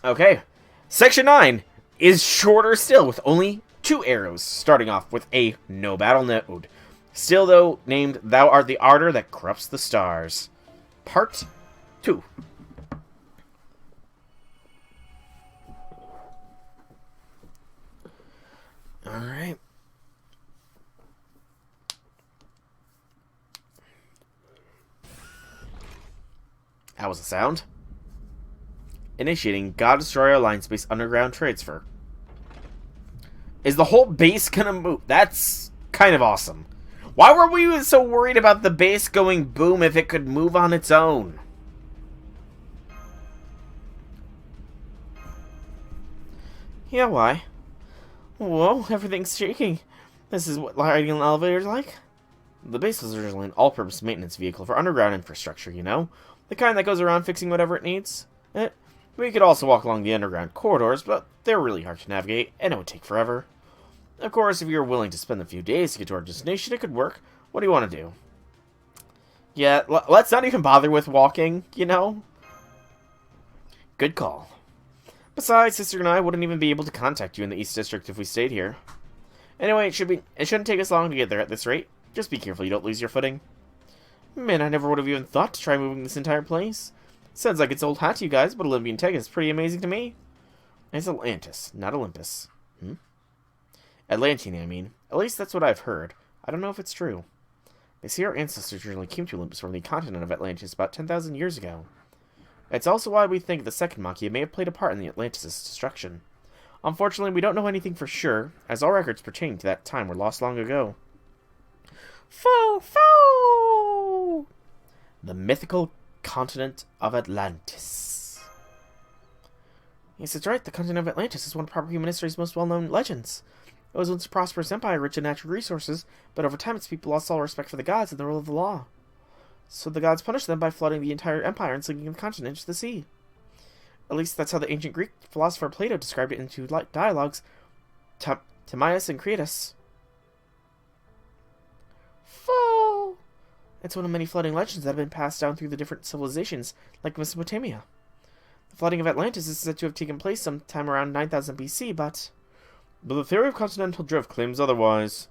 Okay. Section 9 is shorter still, with only 2 arrows, starting off with a no battle node. Still, though, named Thou Art the Ardor That Corrupts the Stars. Part 2. Alright. How was the sound? Initiating God Destroyer Alliance Base Underground Transfer. Is the whole base gonna move? That's kind of awesome. Why were we so worried about the base going boom if it could move on its own? Yeah, why? Whoa, everything's shaking. This is what riding an elevator's like? The base was originally an all-purpose maintenance vehicle for underground infrastructure, you know? The kind that goes around fixing whatever it needs. We could also walk along the underground corridors, but they're really hard to navigate, and it would take forever. Of course, if you're willing to spend a few days to get to our destination, it could work. What do you want to do? Yeah, let's not even bother with walking, you know? Good call. Besides, Sister and I wouldn't even be able to contact you in the East District if we stayed here. Anyway, it shouldn't take us long to get there at this rate. Just be careful you don't lose your footing. Man, I never would have even thought to try moving this entire place. Sounds like it's old hat to you guys, but Olympian tech is pretty amazing to me. It's Atlantis, not Olympus. Atlantean, I mean. At least that's what I've heard. I don't know if it's true. They say our ancestors originally came to Olympus from the continent of Atlantis about 10,000 years ago. It's also why we think the second Machia may have played a part in the Atlantis' destruction. Unfortunately, we don't know anything for sure, as all records pertaining to that time were lost long ago. Foo! The mythical continent of Atlantis. Yes, it's right. The continent of Atlantis is one of proper human history's most well-known legends. It was once a prosperous empire rich in natural resources, but over time its people lost all respect for the gods and the rule of the law. So the gods punished them by flooding the entire empire and sinking the continent into the sea. At least that's how the ancient Greek philosopher Plato described it in 2 dialogues, Timaeus and Critias. Fool! It's one of many flooding legends that have been passed down through the different civilizations, like Mesopotamia. The flooding of Atlantis is said to have taken place sometime around 9000 BC, but the theory of continental drift claims otherwise.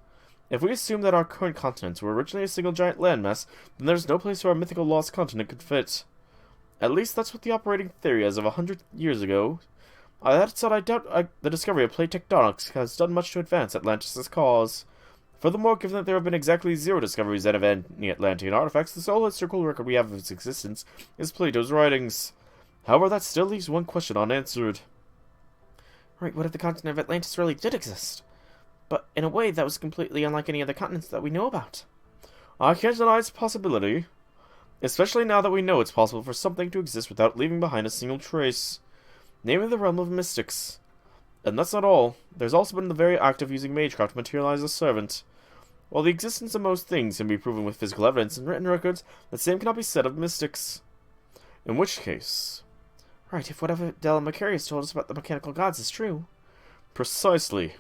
If we assume that our current continents were originally a single giant landmass, then there's no place where our mythical lost continent could fit. At least that's what the operating theory as of 100 years ago. That said, I doubt the discovery of plate tectonics has done much to advance Atlantis' cause. Furthermore, given that there have been exactly 0 discoveries of any Atlantean artifacts, the sole historical record we have of its existence is Plato's writings. However, that still leaves one question unanswered. Right, what if the continent of Atlantis really did exist? But in a way, that was completely unlike any other continents that we know about. I can't deny its possibility. Especially now that we know it's possible for something to exist without leaving behind a single trace. Namely the realm of mystics. And that's not all. There's also been the very act of using magecraft to materialize a servant. While the existence of most things can be proven with physical evidence and written records, the same cannot be said of mystics. In which case... Right, if whatever Della Macarius told us about the mechanical gods is true. Precisely.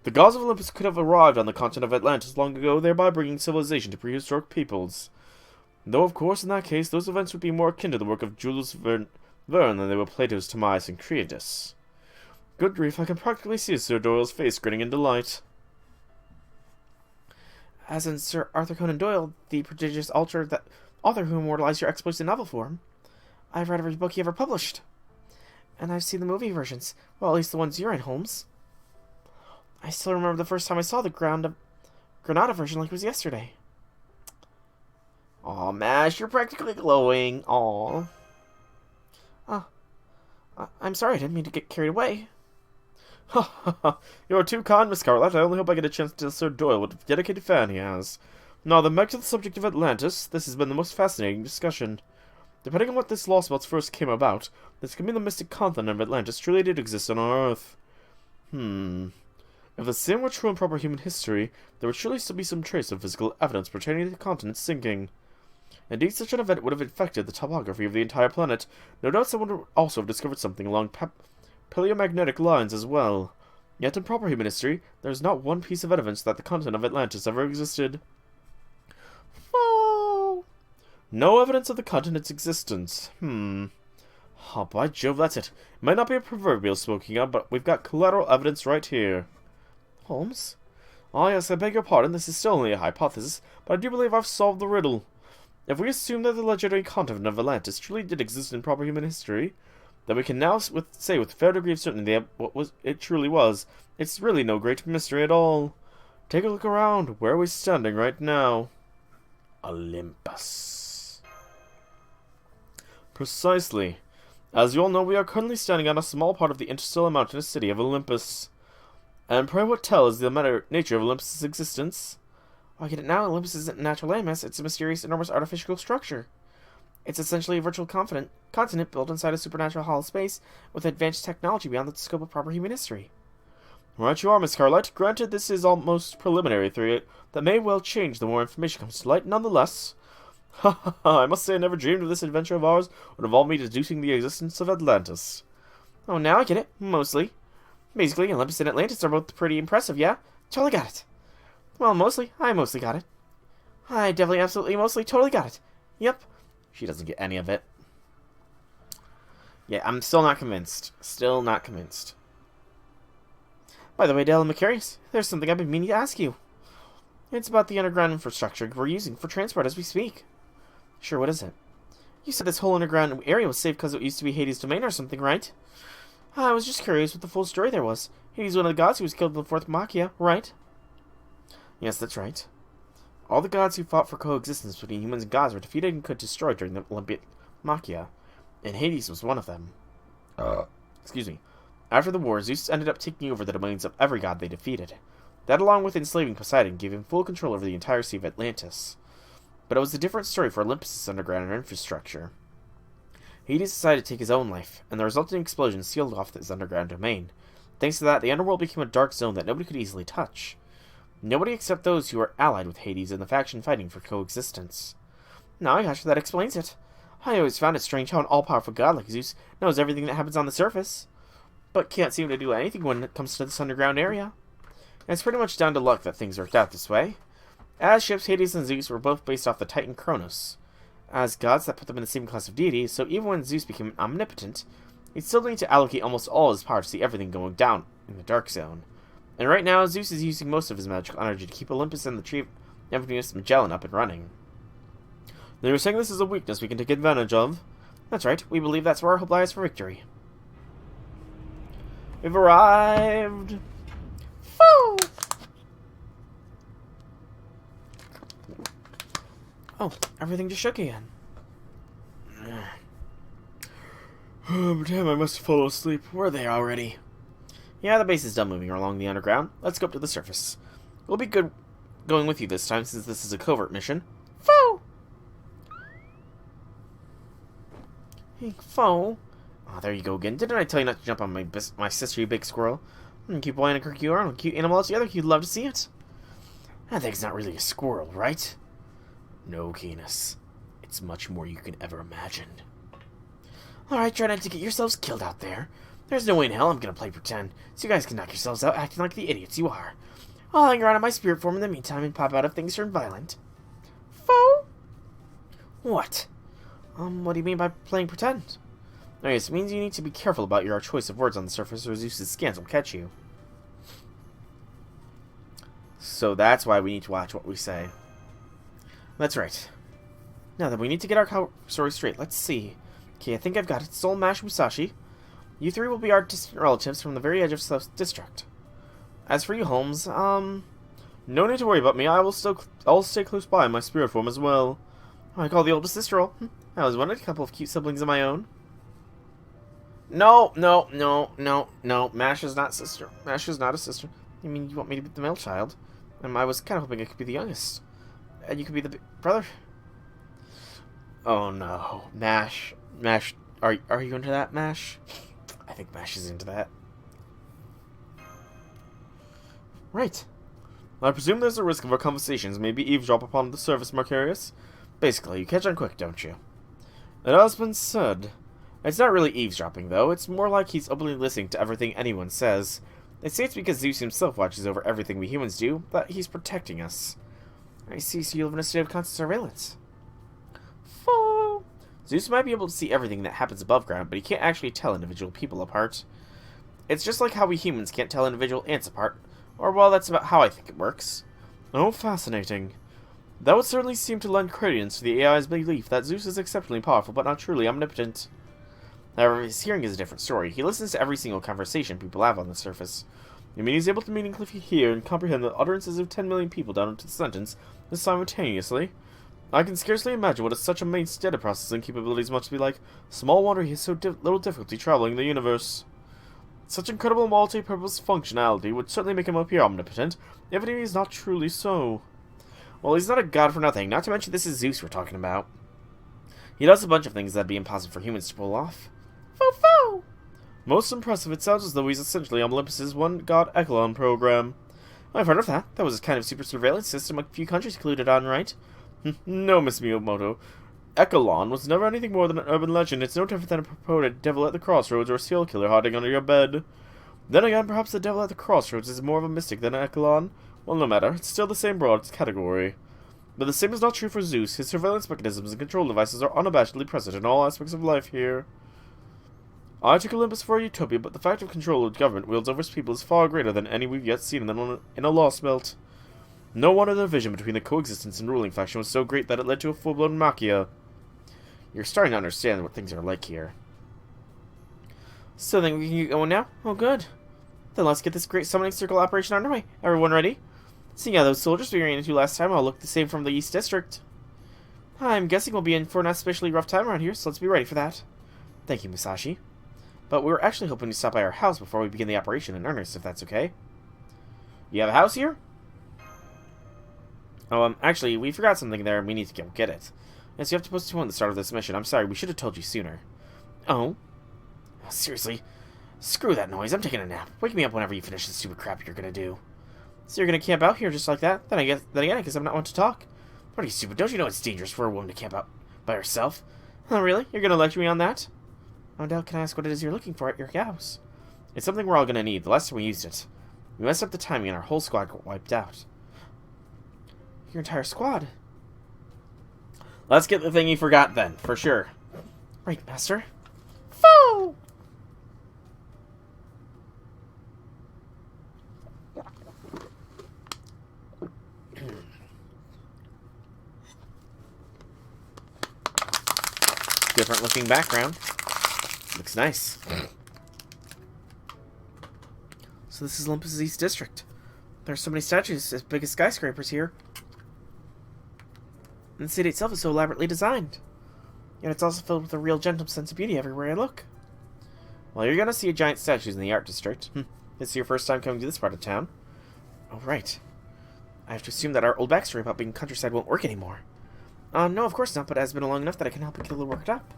The gods of Olympus could have arrived on the continent of Atlantis long ago, thereby bringing civilization to prehistoric peoples. Though, of course, in that case, those events would be more akin to the work of Julius Verne than they were Plato's Timaeus and Critias. Good grief, I can practically see Sir Doyle's face grinning in delight. As in Sir Arthur Conan Doyle, the prodigious author who immortalized your exploits in novel form. I've read every book he ever published. And I've seen the movie versions. Well, at least the ones you're in, Holmes. I still remember the first time I saw the Granada version like it was yesterday. Aw, Mash, you're practically glowing. Aw. I'm sorry, I didn't mean to get carried away. Ha ha ha. You're too kind, Miss Scarlet. I only hope I get a chance to tell Sir Doyle what a dedicated fan he has. Now, then, back to the subject of Atlantis. This has been the most fascinating discussion. Depending on what this Lostbelt first came about, this could mean the mystic continent of Atlantis truly did exist on our Earth. If the same were true in proper human history, there would surely still be some trace of physical evidence pertaining to the continent's sinking. Indeed, such an event would have affected the topography of the entire planet. No doubt someone would also have discovered something along paleomagnetic lines as well. Yet in proper human history, there is not one piece of evidence that the continent of Atlantis ever existed. Oh. No evidence of the continent's existence. Oh, by Jove, that's it. It might not be a proverbial smoking gun, but we've got collateral evidence right here. Holmes? Ah, yes, I beg your pardon, this is still only a hypothesis, but I do believe I've solved the riddle. If we assume that the legendary continent of Atlantis truly did exist in proper human history, then we can now say with a fair degree of certainty that it truly was. It's really no great mystery at all. Take a look around. Where are we standing right now? Olympus. Precisely. As you all know, we are currently standing on a small part of the interstellar mountainous city of Olympus. And pray what tells the nature of Olympus' existence? I get it now. Olympus isn't a natural landmass. It's a mysterious, enormous artificial structure. It's essentially a virtual continent built inside a supernatural hollow space with advanced technology beyond the scope of proper human history. Right you are, Miss Carlite. Granted, this is almost preliminary theory that may well change the more information comes to light. Nonetheless, I must say I never dreamed of this adventure of ours would involve me deducing the existence of Atlantis. Oh, now I get it. Mostly. Basically, Olympus and Atlantis are both pretty impressive, yeah? Totally got it. Well, mostly. I mostly got it. I definitely, absolutely, mostly, totally got it. Yep. She doesn't get any of it. Yeah, I'm still not convinced. Still not convinced. By the way, Dale, I'm curious. There's something I've been meaning to ask you. It's about the underground infrastructure we're using for transport as we speak. Sure, what is it? You said this whole underground area was safe because it used to be Hades' domain or something, right? I was just curious what the full story there was. Hades was one of the gods who was killed in the fourth Machia, right? Yes, that's right. All the gods who fought for coexistence between humans and gods were defeated and destroyed during the Olympic Machia, and Hades was one of them. Excuse me. After the war, Zeus ended up taking over the domains of every god they defeated. That, along with enslaving Poseidon, gave him full control over the entire Sea of Atlantis. But it was a different story for Olympus' underground infrastructure. Hades decided to take his own life, and the resulting explosion sealed off his underground domain. Thanks to that, the underworld became a dark zone that nobody could easily touch. Nobody except those who were allied with Hades in the faction fighting for coexistence. Now I gosh, that explains it. I always found it strange how an all-powerful god like Zeus knows everything that happens on the surface, but can't seem to do anything when it comes to this underground area. And it's pretty much down to luck that things worked out this way. As ships, Hades and Zeus were both based off the Titan Kronos. As gods, that put them in the same class of deities, so even when Zeus became omnipotent, he'd still need to allocate almost all his power to see everything going down in the Dark Zone. And right now, Zeus is using most of his magical energy to keep Olympus and the Tree of Neptunus Magellan up and running. They were saying this is a weakness we can take advantage of. That's right, we believe that's where our hope lies for victory. We've arrived! Woo! Oh, everything just shook again. Oh, damn, I must have fallen asleep. Where are they already? Yeah, the base is done moving along the underground. Let's go up to the surface. We'll be good going with you this time, since this is a covert mission. Foo! Hey, Fo. Oh, there you go again. Didn't I tell you not to jump on my sister, you big squirrel? Cute boy and a crick you are, and a cute animal altogether. You'd love to see it. That thing's not really a squirrel, right? No, Canis. It's much more you can ever imagine. Alright, try not to get yourselves killed out there. There's no way in hell I'm gonna play pretend, so you guys can knock yourselves out acting like the idiots you are. I'll hang around in my spirit form in the meantime and pop out if things turn violent. Fo? What? What do you mean by playing pretend? Oh yes, it means you need to be careful about your choice of words on the surface or Zeus's scans will catch you. So that's why we need to watch what we say. That's right. Now then, we need to get our story straight. Let's see. Okay, I think I've got it. Soul, Mash, Musashi. You three will be our distant relatives from the very edge of South District. As for you, Holmes, no need to worry about me. I'll stay close by in my spirit form as well. I call the oldest sister roll. I was wanted a couple of cute siblings of my own. No. Mash is not sister. Mash is not a sister. You mean you want me to be the male child? I was kind of hoping I could be the youngest. And you could be the brother. Oh no, Mash, are you into that, Mash? I think Mash is into that. Right. I presume there's a risk of our conversations may be eavesdrop upon the surface, Mercurius. Basically, you catch on quick, don't you? It has been said. It's not really eavesdropping, though. It's more like he's openly listening to everything anyone says. They say it's because Zeus himself watches over everything we humans do, that he's protecting us. I see, so you live in a state of constant surveillance. Fo! Zeus might be able to see everything that happens above ground, but he can't actually tell individual people apart. It's just like how we humans can't tell individual ants apart. Or, well, that's about how I think it works. Oh, fascinating. That would certainly seem to lend credence to the AI's belief that Zeus is exceptionally powerful, but not truly omnipotent. However, his hearing is a different story. He listens to every single conversation people have on the surface. I mean, he's able to meaningfully hear and comprehend the utterances of 10 million people down into the sentence simultaneously. I can scarcely imagine what such amazing data processing capabilities must be like. Small wonder he has so little difficulty traveling the universe. Such incredible multi-purpose functionality would certainly make him appear omnipotent, even if he's not truly so. Well, he's not a god for nothing, not to mention this is Zeus we're talking about. He does a bunch of things that'd be impossible for humans to pull off. Fo-fo! Most impressive, it sounds as though he's essentially Olympus's one-god echelon program. I've heard of that. That was a kind of super surveillance system a few countries colluded on, right? No, Miss Miyamoto. Echelon was never anything more than an urban legend. It's no different than a purported devil at the crossroads or a serial killer hiding under your bed. Then again, perhaps the devil at the crossroads is more of a mystic than an echelon. Well, no matter. It's still the same broad category. But the same is not true for Zeus. His surveillance mechanisms and control devices are unabashedly present in all aspects of life here. I took Olympus for a utopia, but the fact of control of government wields over its people is far greater than any we've yet seen in a Lostbelt. No wonder the division between the coexistence and ruling faction was so great that it led to a full-blown machia. You're starting to understand what things are like here. So think we can get going now? Oh, good. Then let's get this great summoning circle operation underway. Everyone ready? Seeing how those soldiers we ran into last time all look the same from the East District. I'm guessing we'll be in for an especially rough time around here, so let's be ready for that. Thank you, Musashi. But we were actually hoping to stop by our house before we begin the operation in earnest, if that's okay. You have a house here? Oh, actually, we forgot something there and we need to go get it. Yes, you have to postpone the start of this mission. I'm sorry, we should have told you sooner. Oh? Seriously? Screw that noise, I'm taking a nap. Wake me up whenever you finish the stupid crap you're gonna do. So you're gonna camp out here just like that? Then again, I guess I'm not one to talk. What are you stupid? Don't you know it's dangerous for a woman to camp out by herself? Oh, really? You're gonna lecture me on that? Oh, now can I ask what it is you're looking for at your house? It's something we're all gonna need. The last time we used it, we messed up the timing and our whole squad got wiped out. Your entire squad? Let's get the thing you forgot then, for sure. Right, Master. Foo! Different looking background. Looks nice. So this is Olympus' East District. There's so many statues as big as skyscrapers here. And the city itself is so elaborately designed. Yet it's also filled with a real gentle sense of beauty everywhere I look. Well, you're gonna see giant statues in the art district. This is your first time coming to this part of town. Oh, right. I have to assume that our old backstory about being countryside won't work anymore. No, of course not, but it has been long enough that I can help it get a little worked up.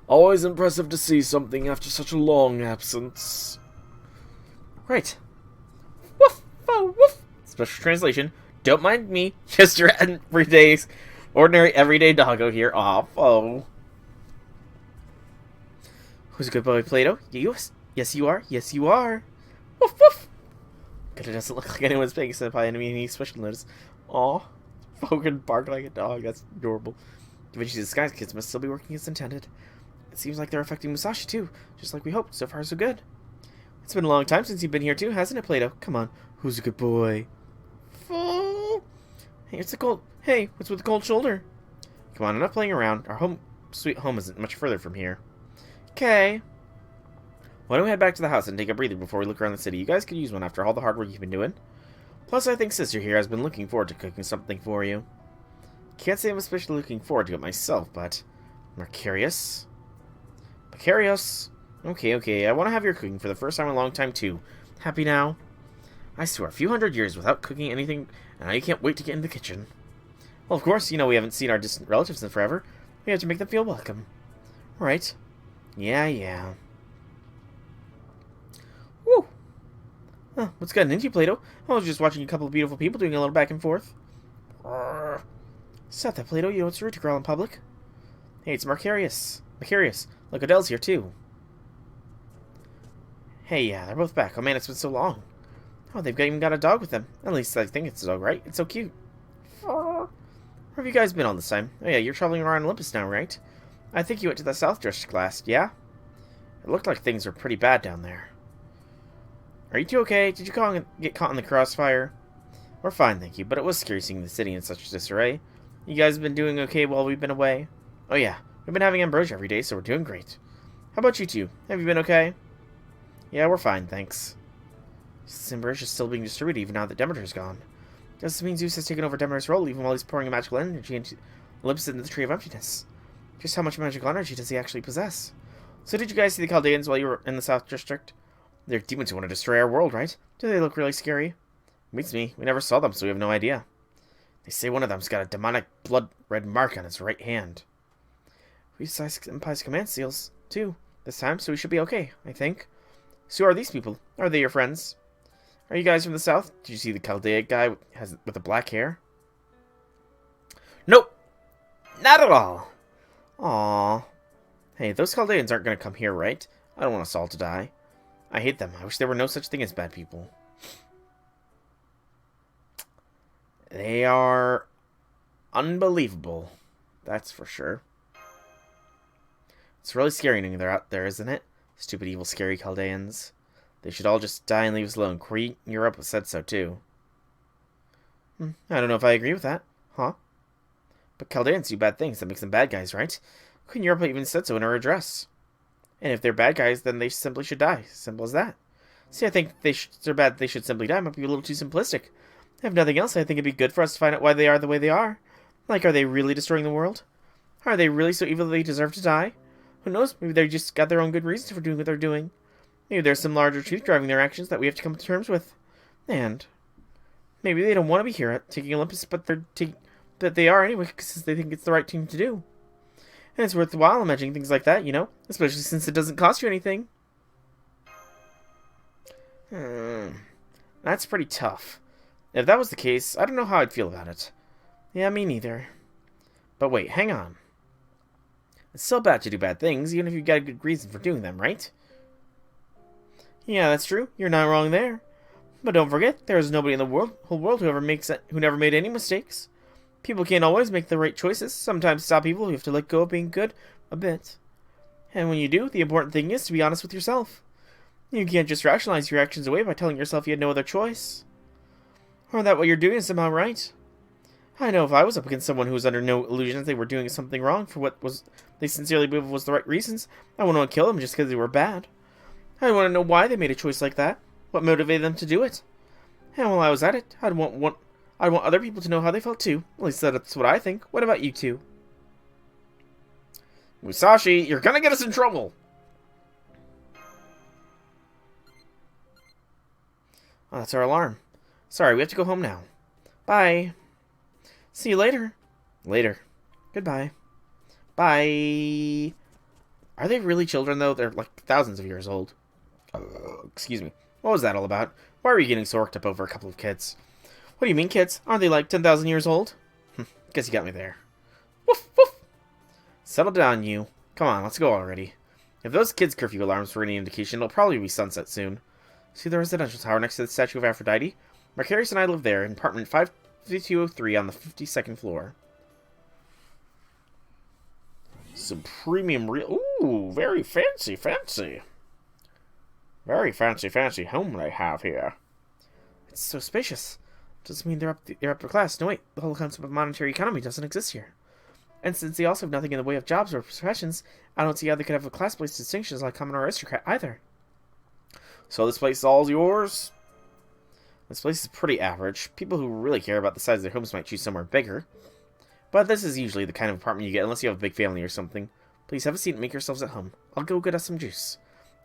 Always impressive to see something after such a long absence. Right. Woof! Oh, woof! Special translation. Don't mind me. Just your ordinary everyday doggo here. Aw, oh. Who's a good boy, Plato? You? Yes, you are. Yes, you are. Woof, woof! But it doesn't look like anyone's paying any special notice. Aw. Fogan barked like a dog. That's adorable. Da Vinci's disguise kits must still be working as intended. It seems like they're affecting Musashi, too. Just like we hoped. So far, so good. It's been a long time since you've been here, too, hasn't it, Plato? Come on. Who's a good boy? Hey, it's a cold... Hey, what's with the cold shoulder? Come on, enough playing around. Our sweet home isn't much further from here. Okay. Why don't we head back to the house and take a breather before we look around the city? You guys could use one after all the hard work you've been doing. Plus, I think Sister here has been looking forward to cooking something for you. Can't say I'm especially looking forward to it myself, but... Mercurius? Okay. I want to have your cooking for the first time in a long time, too. Happy now? I swear, a few hundred years without cooking anything, and now you can't wait to get in the kitchen. Well, of course, you know we haven't seen our distant relatives in forever. We have to make them feel welcome. Right. Yeah. Woo! Huh, what's gotten into you, Plato? I was just watching a couple of beautiful people doing a little back and forth. Stop that, Plato. You know it's rude to growl in public. Hey, it's Mercurius. Look, Adele's here, too. Hey, yeah, they're both back. Oh, man, it's been so long. Oh, they've even got a dog with them. At least I think it's a dog, right? It's so cute. Where have you guys been all this time? Oh yeah, you're traveling around Olympus now, right? I think you went to the South District last, yeah? It looked like things were pretty bad down there. Are you two okay? Did you get caught in the crossfire? We're fine, thank you, but it was scary seeing the city in such disarray. You guys been doing okay while we've been away? Oh yeah, we've been having ambrosia every day, so we're doing great. How about you two? Have you been okay? Yeah, we're fine, thanks. This ambrosia is still being distributed even now that Demeter's gone. Does this mean Zeus has taken over Demeter's role even while he's pouring magical energy into Olympus into the Tree of Emptiness? Just how much magical energy does he actually possess? So did you guys see the Chaldeans while you were in the South District? They're demons who want to destroy our world, right? Do they look really scary? Beats me. We never saw them, so we have no idea. They say one of them's got a demonic blood-red mark on his right hand. We saw Senpai's command seals, too, this time, so we should be okay, I think. So who are these people? Are they your friends? Are you guys from the South? Did you see the Chaldaic guy with the black hair? Nope! Not at all! Aww. Hey, those Chaldeans aren't going to come here, right? I don't want us all to die. I hate them. I wish there were no such thing as bad people. They are unbelievable. That's for sure. It's really scary knowing they're out there, isn't it? Stupid, evil, scary Chaldeans. They should all just die and leave us alone. Crete, Europe said so too. I don't know if I agree with that. Huh? But Chaldeans do bad things. That makes them bad guys, right? Queen Europe even said so in her address. And if they're bad guys, then they simply should die. Simple as that. See, I think they're bad, they should simply die. Might be a little too simplistic. If nothing else, I think it'd be good for us to find out why they are the way they are. Like, are they really destroying the world? Are they really so evil that they deserve to die? Who knows? Maybe they just got their own good reasons for doing what they're doing. Maybe there's some larger truth driving their actions that we have to come to terms with. And maybe they don't want to be here taking Olympus, but they are anyway because they think it's the right thing to do. And it's worthwhile imagining things like that, you know? Especially since it doesn't cost you anything. That's pretty tough. If that was the case, I don't know how I'd feel about it. Yeah, me neither. But wait, hang on. It's still bad to do bad things, even if you've got a good reason for doing them, right? Yeah, that's true. You're not wrong there. But don't forget, there is nobody in the whole world who never made any mistakes. People can't always make the right choices. Sometimes to stop people, you have to let go of being good a bit. And when you do, the important thing is to be honest with yourself. You can't just rationalize your actions away by telling yourself you had no other choice. Or that what you're doing is somehow right. I know if I was up against someone who was under no illusions they were doing something wrong for what they sincerely believed was the right reasons, I wouldn't want to kill them just because they were bad. I want to know why they made a choice like that. What motivated them to do it. And while I was at it, I'd want other people to know how they felt too. At least that's what I think. What about you two? Musashi, you're gonna get us in trouble! Oh, that's our alarm. Sorry, we have to go home now. Bye. See you later. Later. Goodbye. Bye. Are they really children, though? They're like thousands of years old. Excuse me. What was that all about? Why are you getting so worked up over a couple of kids? What do you mean, kids? Aren't they like 10,000 years old? Guess you got me there. Woof, woof. Settle down, you. Come on, let's go already. If those kids' curfew alarms were any indication, it'll probably be sunset soon. See the residential tower next to the statue of Aphrodite? Mercurius and I live there in apartment 55203 on the 52nd floor. Some premium real... Ooh, very fancy. Very fancy home they have here. It's so spacious. Doesn't mean they're upper class. No, wait. The whole concept of monetary economy doesn't exist here. And since they also have nothing in the way of jobs or professions, I don't see how they could have a class-based distinctions like common or aristocrat either. So this place is all yours? This place is pretty average. People who really care about the size of their homes might choose somewhere bigger. But this is usually the kind of apartment you get unless you have a big family or something. Please have a seat and make yourselves at home. I'll go get us some juice.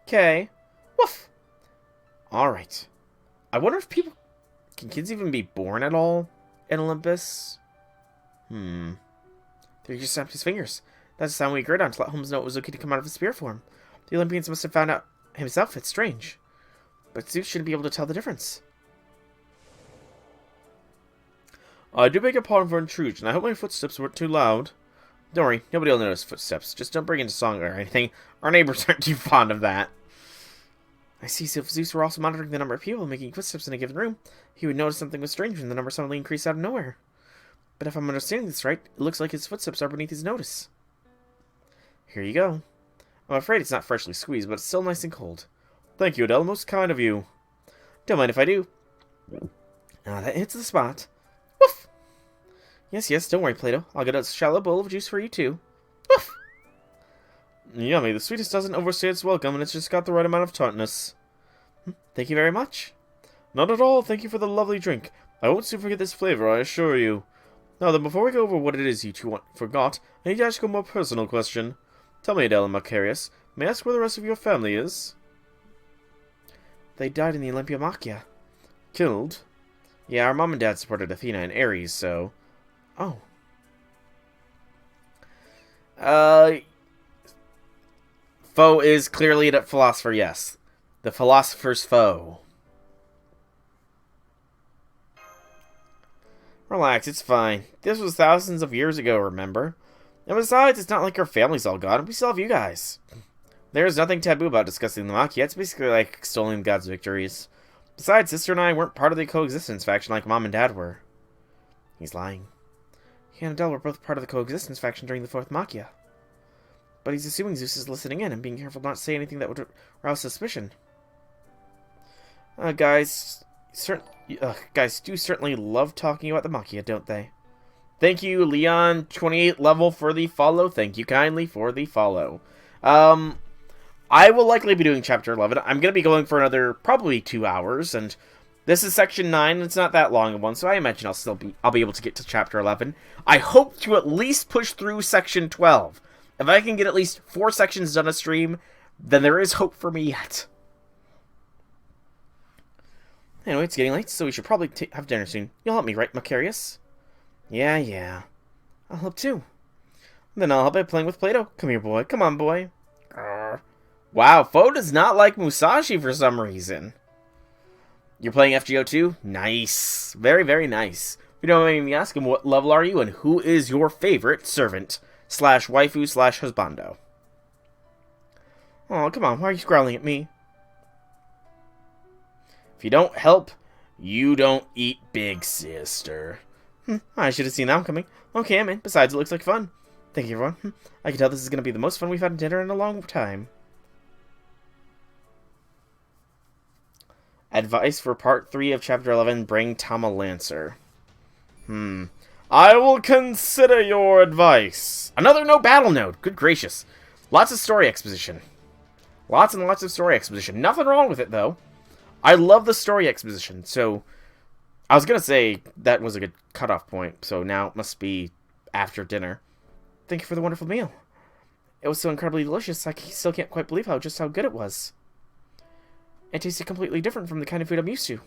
Okay. Woof! Alright. I wonder if people... Can kids even be born at all in Olympus? They just snapped his fingers. That's the sound we agreed on to let Holmes know it was okay to come out of his spirit form. The Olympians must have found out himself. It's strange. But Zeus shouldn't be able to tell the difference. I do beg your pardon for intrusion. I hope my footsteps weren't too loud. Don't worry, nobody will notice footsteps. Just don't bring into song or anything. Our neighbors aren't too fond of that. I see, so if Zeus were also monitoring the number of people making footsteps in a given room, he would notice something was strange when the number suddenly increased out of nowhere. But if I'm understanding this right, it looks like his footsteps are beneath his notice. Here you go. I'm afraid it's not freshly squeezed, but it's still nice and cold. Thank you, Adele. Most kind of you. Don't mind if I do. That hits the spot. Woof! Yes, don't worry, Plato. I'll get a shallow bowl of juice for you, too. Woof! Yummy. The sweetness doesn't overstay its welcome, and it's just got the right amount of tartness. Thank you very much. Not at all. Thank you for the lovely drink. I won't soon forget this flavor, I assure you. Now then, before we go over what it is you two forgot, I need to ask you a more personal question. Tell me, Adele and Macarius, may I ask where the rest of your family is? They died in the Olympia. Killed? Yeah, our mom and dad supported Athena and Ares, so... Oh. Foe is clearly a philosopher, yes. The philosopher's foe. Relax, it's fine. This was thousands of years ago, remember? And besides, it's not like our family's all gone. We still have you guys. There's nothing taboo about discussing the Machia. It's basically like extolling God's victories. Besides, Sister and I weren't part of the coexistence faction like Mom and Dad were. He's lying. He and Adele were both part of the coexistence faction during the Fourth Machia. But he's assuming Zeus is listening in and being careful not to say anything that would rouse suspicion. Guys do certainly love talking about the Machia, don't they? Thank you, Leon 28 level for the follow. Thank you kindly for the follow. I will likely be doing Chapter 11. I'm going to be going for another probably 2 hours, and this is Section 9. It's not that long of one, so I imagine I'll be able to get to Chapter 11. I hope to at least push through Section 12. If I can get at least 4 sections done a stream, then there is hope for me yet. Anyway, it's getting late, so we should probably have dinner soon. You'll help me, right, Macarius? Yeah. I'll help too. Then I'll help by playing with Plato. Come here, boy. Come on, boy. Wow, Foe does not like Musashi for some reason. You're playing FGO too? Nice. Very, very nice. We don't mind me asking, what level are you, and who is your favorite servant / waifu / husbando? Oh, come on. Why are you growling at me? If you don't help, you don't eat, big sister. I should have seen that one coming. Okay, I'm in. Besides, it looks like fun. Thank you, everyone. I can tell this is going to be the most fun we've had at dinner in a long time. Advice for Part 3 of Chapter 11, Bring Tama Lancer. I will consider your advice. Another no battle node. Good gracious. Lots of story exposition. Lots and lots of story exposition. Nothing wrong with it, though. I love the story exposition, so... I was going to say that was a good cutoff point, so now it must be after dinner. Thank you for the wonderful meal. It was so incredibly delicious, I still can't quite believe just how good it was. It tasted completely different from the kind of food I'm used to.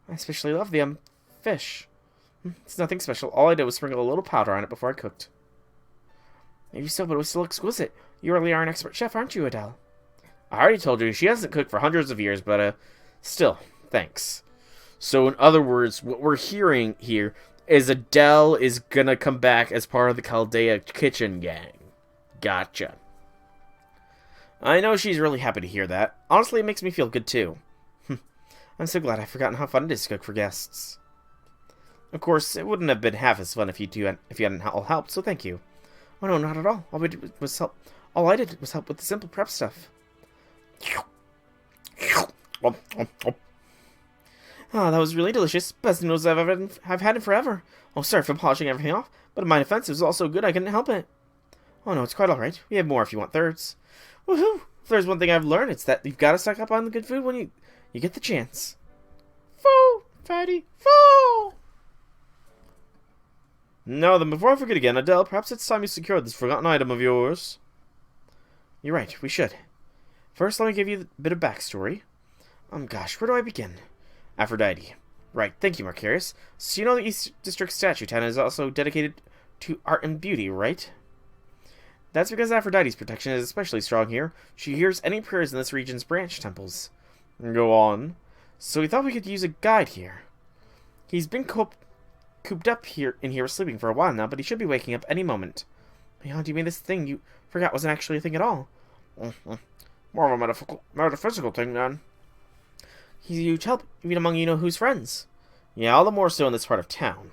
I especially love the, fish. It's nothing special. All I did was sprinkle a little powder on it before I cooked. Maybe so, but it was still exquisite. You really are an expert chef, aren't you, Adele? I already told you, she hasn't cooked for hundreds of years, but, still, thanks. So, in other words, what we're hearing here is Adele is gonna come back as part of the Chaldea Kitchen Gang. Gotcha. I know she's really happy to hear that. Honestly, it makes me feel good, too. I'm so glad I've forgotten how fun it is to cook for guests. Of course, it wouldn't have been half as fun if you hadn't all helped, so thank you. Oh no, not at all. All I did was help with the simple prep stuff. Oh, that was really delicious. Best noodles I've had in forever. Oh, sorry for polishing everything off, but in my defense, it was all so good I couldn't help it. Oh no, it's quite alright. We have more if you want thirds. Woohoo! If there's one thing I've learned, it's that you've got to stock up on the good food when you get the chance. Foo! Fatty! Foo! Now then, before I forget again, Adele, perhaps it's time you secured this forgotten item of yours. You're right, we should. First, let me give you a bit of backstory. Gosh, where do I begin? Aphrodite. Right, thank you, Macarius. So you know the East District Statue Town is also dedicated to art and beauty, right? That's because Aphrodite's protection is especially strong here. She hears any prayers in this region's branch temples. Go on. So we thought we could use a guide here. He's been cooped up in here sleeping for a while now, but he should be waking up any moment. How do you mean this thing you forgot wasn't actually a thing at all? More of a metaphysical thing, then. He's a huge help, even among you-know-who's friends. Yeah, all the more so in this part of town.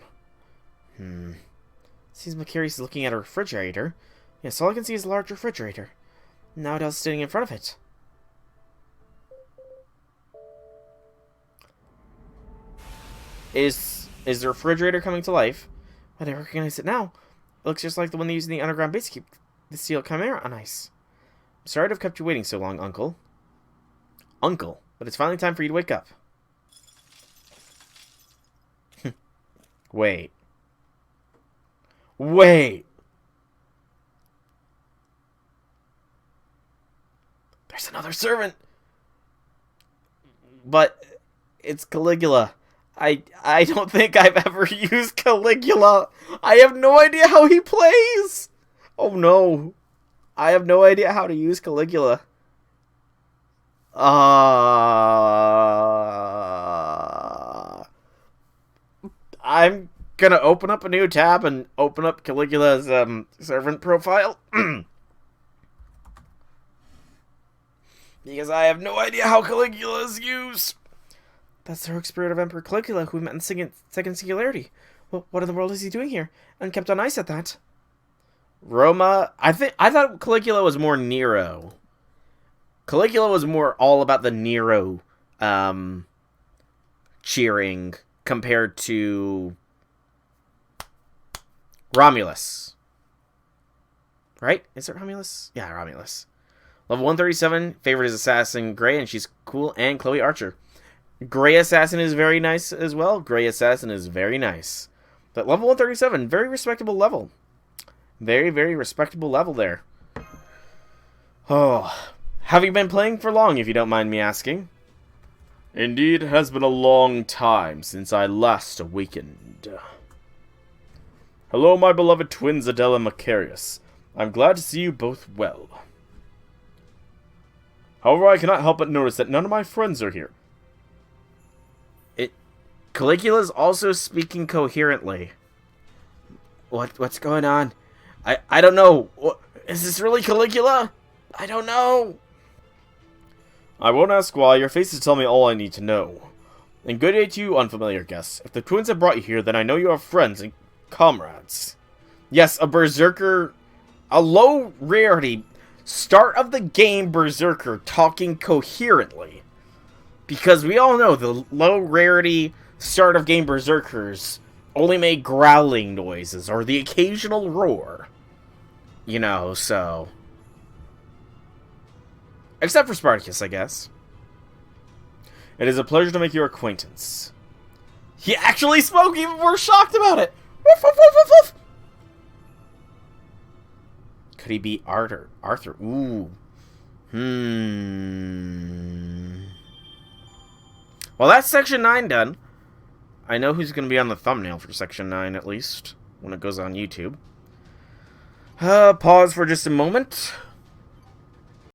Seems Macarius is looking at a refrigerator. Yes, all I can see is a large refrigerator. Now Adele's sitting in front of it. Is the refrigerator coming to life? I don't recognize it now. It looks just like the one they use in the underground base to keep the steel chimera on ice. I'm sorry to have kept you waiting so long, Uncle. Uncle, but it's finally time for you to wake up. Wait. Wait! There's another servant! But it's Caligula. I don't think I've ever used Caligula. I have no idea how he plays. Oh no. I have no idea how to use Caligula. I'm gonna open up a new tab and open up Caligula's servant profile. Because I have no idea how Caligula is used. That's the heroic spirit of Emperor Caligula, who we met in the second singularity. Well, what in the world is he doing here? And kept on ice at that. Roma, I thought Caligula was more Nero. Caligula was more all about the Nero cheering compared to Romulus. Right? Is it Romulus? Yeah, Romulus. Level 137, favorite is Assassin Gray, and she's cool, and Chloe Archer. Gray Assassin is very nice as well. Gray Assassin is very nice. But level 137, very respectable level. Very, very respectable level there. Oh, have you been playing for long, if you don't mind me asking? Indeed, it has been a long time since I last awakened. Hello, my beloved twins Adele and Macarius. I'm glad to see you both well. However, I cannot help but notice that none of my friends are here. Caligula's also speaking coherently. What's going on? I don't know. Is this really Caligula? I don't know. I won't ask why. Your faces tell me all I need to know. And good day to you, unfamiliar guests. If the twins have brought you here, then I know you are friends and comrades. Yes, a berserker, a low rarity, start of the game berserker talking coherently. Because we all know the low rarity start of game berserkers only make growling noises or the occasional roar. You know, so... Except for Spartacus, I guess. It is a pleasure to make your acquaintance. He actually spoke, even more shocked about it! Woof, woof, woof, woof, woof. Could he be Arthur? Ooh. Well, that's Section 9 done. I know who's going to be on the thumbnail for Section 9, at least, when it goes on YouTube. Pause for just a moment.